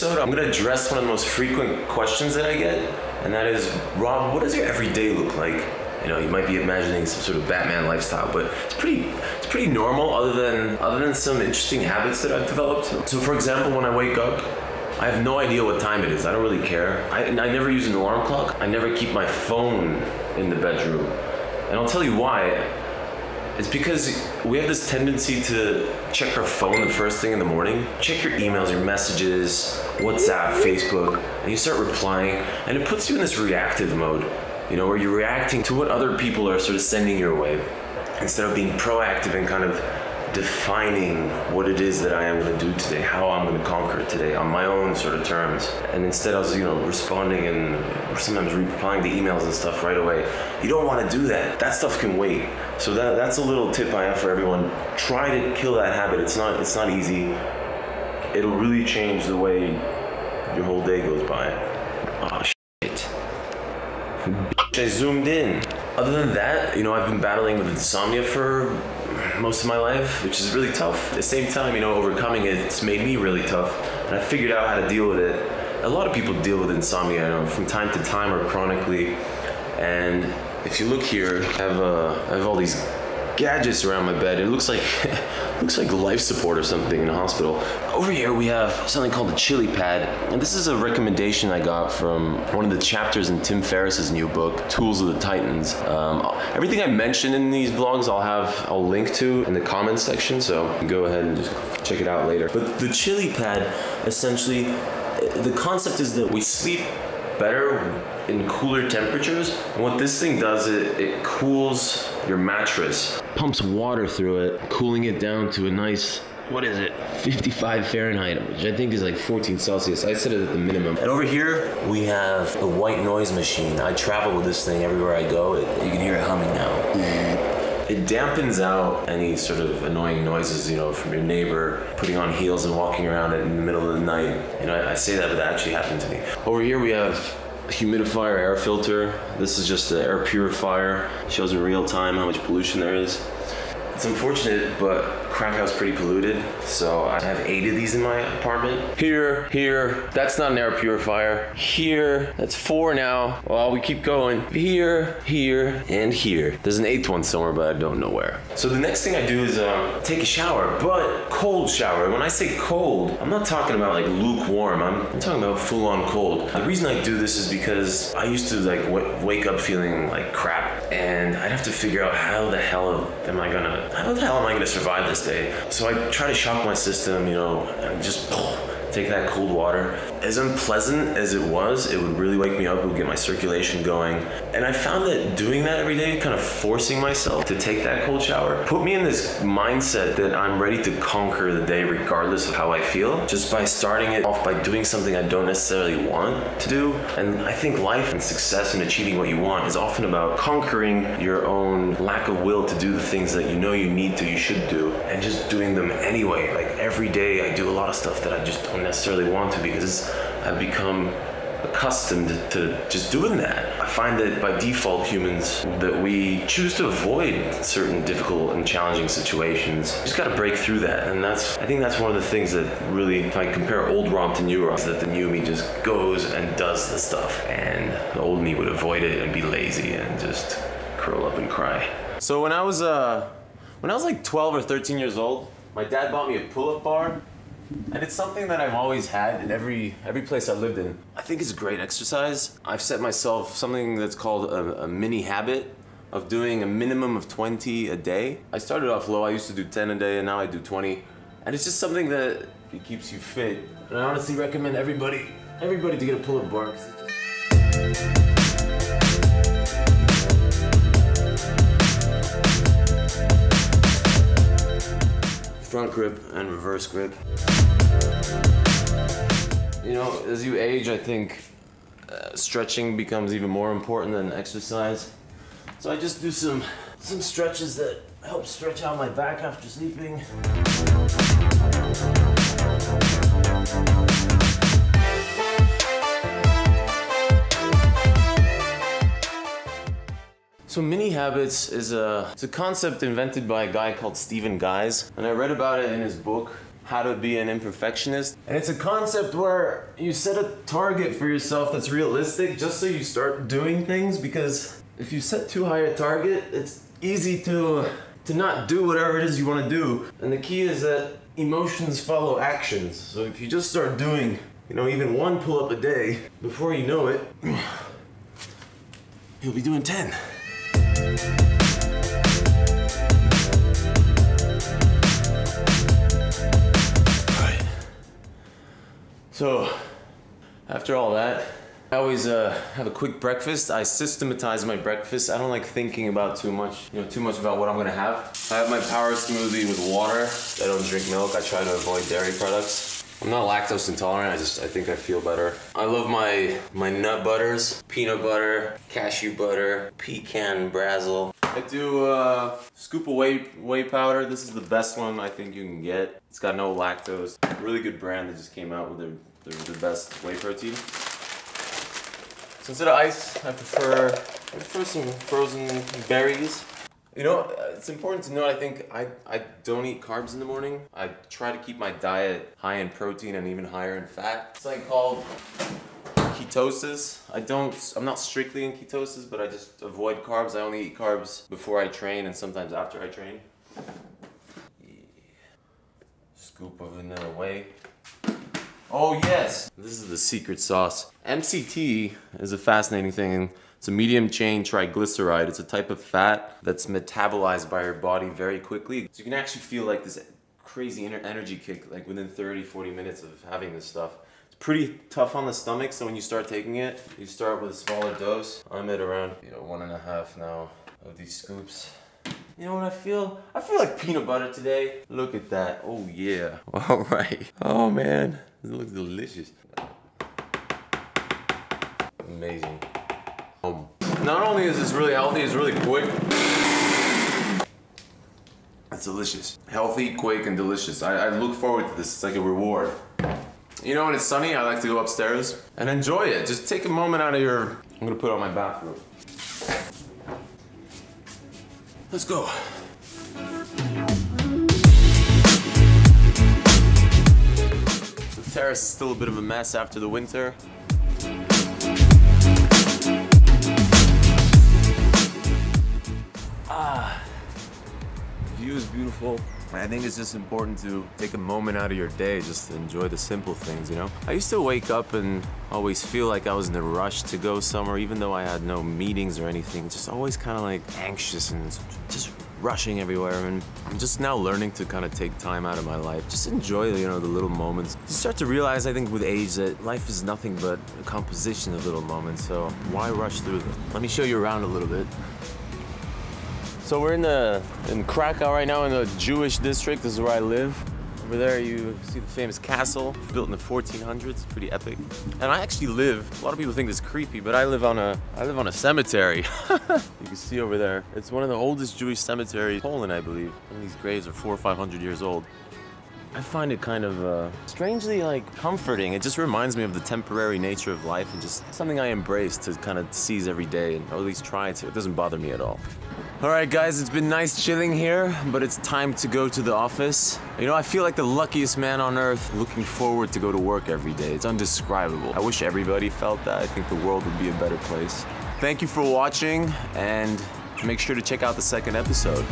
episode, I'm gonna address one of the most frequent questions that I get, and that is, Rob, what does your everyday look like? You know, you might be imagining some sort of Batman lifestyle, but it's pretty normal other than some interesting habits that I've developed. So for example, when I wake up, I have no idea what time it is. I don't really care. I never use an alarm clock. I never keep my phone in the bedroom. And I'll tell you why. It's because we have this tendency to check our phone the first thing in the morning. Check your emails, your messages, WhatsApp, Facebook, and you start replying, and it puts you in this reactive mode, you know, where you're reacting to what other people are sort of sending your way, instead of being proactive and kind of defining what it is that I am going to do today, how I'm going to conquer it today on my own sort of terms. And instead I was, you know, responding and sometimes replying to emails and stuff right away. You don't want to do that. That stuff can wait. So that's a little tip I have for everyone. Try to kill that habit. It's not easy. It'll really change the way your whole day goes by. Oh shit. I zoomed in. Other than that, you know, I've been battling with insomnia for most of my life, which is really tough. At the same time, you know, overcoming it's made me really tough, and I figured out how to deal with it. A lot of people deal with insomnia, you know, from time to time or chronically. And if you look here, I have all these gadgets around my bed. It looks like life support or something in a hospital. Over here we have something called the Chili Pad, and this is a recommendation I got from one of the chapters in Tim Ferriss's new book, Tools of the Titans. Everything I mentioned in these vlogs I'll link to in the comments section, so go ahead and just check it out later. But the Chili Pad, essentially, the concept is that we sleep better in cooler temperatures. And what this thing does, it cools your mattress, pumps water through it, cooling it down to a nice, what is it, 55 Fahrenheit, which I think is like 14 Celsius. I set it at the minimum. And over here, we have the white noise machine. I travel with this thing everywhere I go. You can hear it humming now. It dampens out any sort of annoying noises, you know, from your neighbor putting on heels and walking around in the middle of the night. You know, I say that, but that actually happened to me. Over here we have a humidifier air filter. This is just an air purifier. It shows in real time how much pollution there is. It's unfortunate, but Krakow's pretty polluted, so I have 8 of these in my apartment. Here, that's not an air purifier. Here, that's 4 now. Well, we keep going. Here, and here. There's an 8th one somewhere, but I don't know where. So the next thing I do is take a shower, but cold shower. When I say cold, I'm not talking about like lukewarm. I'm talking about full-on cold. The reason I do this is because I used to like wake up feeling like crap, and I'd have to figure out how the hell am I gonna survive this day? So I try to shock my system, you know, and just take that cold water. As unpleasant as it was, it would really wake me up, it would get my circulation going. And I found that doing that every day, kind of forcing myself to take that cold shower, put me in this mindset that I'm ready to conquer the day regardless of how I feel, just by starting it off by doing something I don't necessarily want to do. And I think life and success and achieving what you want is often about conquering your own lack of will to do the things that you know you need to, you should do, and just doing them anyway. Like every day I do a lot of stuff that I just don't necessarily want to because I've become accustomed to just doing that. I find that by default humans, that we choose to avoid certain difficult and challenging situations. You just gotta break through that, and I think that's one of the things that really, if I compare old Rob to new Rob, is that the new me just goes and does the stuff, and the old me would avoid it and be lazy and just curl up and cry. So when I was like 12 or 13 years old, my dad bought me a pull-up bar. And it's something that I've always had in every place I lived in. I think it's a great exercise. I've set myself something that's called a mini habit of doing a minimum of 20 a day. I started off low, I used to do 10 a day, and now I do 20. And it's just something that it keeps you fit. And I honestly recommend everybody to get a pull-up bar. Front grip and reverse grip. You know, as you age, I think stretching becomes even more important than exercise. So I just do some stretches that help stretch out my back after sleeping. So mini habits is it's a concept invented by a guy called Stephen Guise, and I read about it in his book, How to Be an Imperfectionist. And it's a concept where you set a target for yourself that's realistic just so you start doing things, because if you set too high a target, it's easy to not do whatever it is you want to do. And the key is that emotions follow actions. So if you just start doing, you know, even one pull-up a day, before you know it, you'll be doing 10. Alright. So, after all that, I always have a quick breakfast. I systematize my breakfast. I don't like thinking about too much about what I'm gonna have. I have my power smoothie with water. I don't drink milk. I try to avoid dairy products. I'm not lactose intolerant. I think I feel better. I love my nut butters: peanut butter, cashew butter, pecan brazzle. I do scoop of whey powder. This is the best one I think you can get. It's got no lactose. Really good brand that just came out with the best whey protein. So instead of ice, I prefer some frozen berries. You know, it's important to note, I think I don't eat carbs in the morning. I try to keep my diet high in protein and even higher in fat. It's like called ketosis. I'm not strictly in ketosis, but I just avoid carbs. I only eat carbs before I train and sometimes after I train. Scoop of vanilla whey. Oh yes! This is the secret sauce. MCT is a fascinating thing. It's a medium chain triglyceride. It's a type of fat that's metabolized by your body very quickly. So you can actually feel like this crazy energy kick like within 30-40 minutes of having this stuff. It's pretty tough on the stomach, so when you start taking it, you start with a smaller dose. I'm at around 1.5 now of these scoops. You know what I feel? I feel like peanut butter today. Look at that. Oh yeah. All right. Oh man. It looks delicious. Amazing. Not only is this really healthy, it's really quick. It's delicious. Healthy, quick, and delicious. I look forward to this. It's like a reward. You know, when it's sunny, I like to go upstairs and enjoy it. Just take a moment out of your... I'm gonna put on my bathrobe. Let's go. The terrace is still a bit of a mess after the winter. The view is beautiful. I think it's just important to take a moment out of your day just to enjoy the simple things, you know? I used to wake up and always feel like I was in a rush to go somewhere, even though I had no meetings or anything. Just always kind of like anxious and just rushing everywhere. And I'm just now learning to kind of take time out of my life. Just enjoy, you know, the little moments. You start to realize, I think, with age that life is nothing but a composition of little moments. So why rush through them? Let me show you around a little bit. So we're in Krakow right now, in the Jewish district. This is where I live. Over there you see the famous castle, built in the 1400s, pretty epic. And I actually live, a lot of people think it's creepy, but I live on a cemetery. You can see over there. It's one of the oldest Jewish cemeteries in Poland, I believe. And these graves are 400 or 500 years old. I find it kind of strangely like comforting. It just reminds me of the temporary nature of life and just something I embrace to kind of seize every day, or at least try to. It doesn't bother me at all. All right, guys, it's been nice chilling here, but it's time to go to the office. You know, I feel like the luckiest man on earth, looking forward to go to work every day. It's indescribable. I wish everybody felt that. I think the world would be a better place. Thank you for watching, and make sure to check out the second episode.